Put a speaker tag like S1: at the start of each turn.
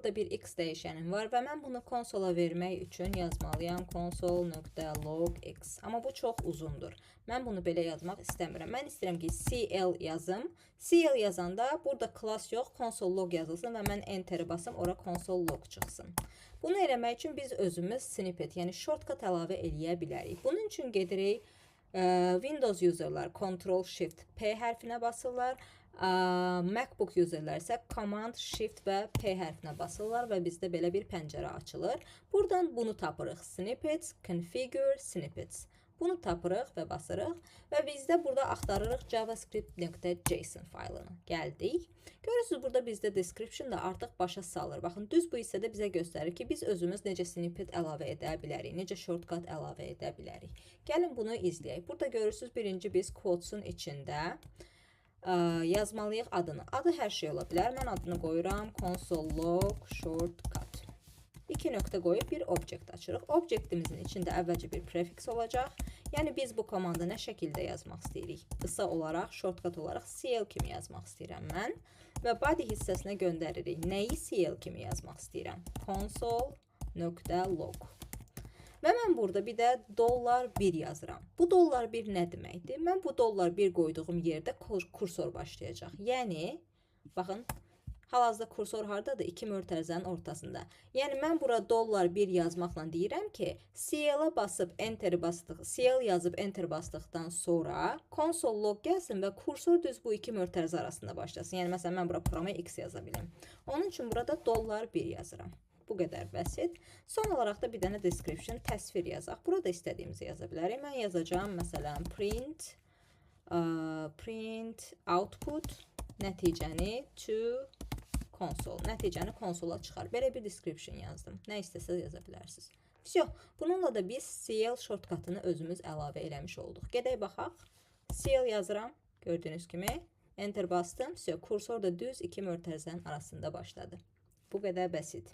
S1: burada bir x dəyişənim var və mən bunu konsola vermək üçün yazmalıyam console.logx. Amma bu çox uzundur. Mən bunu belə yazmaq istəmirəm. Mən istəyirəm ki, CL yazım. CL yazanda burada class yox, console log yazılsın və mən enteri basım, ora console log çıxsın. Bunu eləmək üçün biz özümüz snippet, yəni shortcut əlavə eləyə bilərik. Bunun üçün gedirik Windows userlar Ctrl-Shift-P hərfinə basırlar. MacBook userlər isə Command, Shift və P hərfinə basırlar və bizdə belə bir pəncərə açılır. Buradan bunu tapırıq. Snippets, Configure, Snippets. Bunu tapırıq və basırıq və bizdə burada axtarırıq javascript.json faylını. Gəldik. Görürsünüz, burada bizdə description da artıq başa salır. Baxın, düz bu hissədə bizə göstərir ki, biz özümüz necə snippet əlavə edə bilərik, necə shortcut əlavə edə bilərik. Gəlin bunu izləyək. Burada görürsünüz, birinci biz quotesun içində yazmalıyıq adını. Adı hər şey ola bilər. Mən adını qoyuram console log shortcut. 2 nöqtə qoyub bir obyekt açırıq. Obyektimizin içində əvvəlcə bir prefix olacaq. Yəni biz bu komandı nə şəkildə yazmaq istəyirik? Qısa olaraq, shortcut olaraq CL kimi yazmaq istəyirəm mən. Və body hissəsinə göndəririk. Nəyi CL kimi yazmaq istəyirəm? Console.log. Və mən burada bir də $1 yazıram. Bu $1 nə deməkdir? Mən bu $1 qoyduğum yerdə kursor başlayacaq. Yəni, baxın, hal-hazırda kursor hardadır? 2 mötərizənin ortasında. Yəni mən bura $1 yazmaqla deyirəm ki, CL-a basıb enteri basdıq, CL yazıb enter basdıqdan sonra console log gəlsin və kursor düz bu 2 mötərizə arasında başlasın. Yəni məsələn mən bura programa x yaza bilim. Onun üçün burada $1 yazıram. Bu qədər bəsit. Son olaraq da bir dənə description, təsvir yazaq. Burada istədiyimizi yaza bilərik. Mən yazacağım məsələn print output nəticəni to console. Nəticəni konsola çıxar. Belə bir description yazdım. Nə istəsəz yaza bilərsiniz. Всё. Bununla da biz CL shortcutını özümüz əlavə eləmiş olduq. Gedək baxaq. CL yazıram. Gördüyünüz kimi. Enter bastım. Всё. Kursor da düz 2 mötərizənin arasında başladı. Bu qədər bəsit.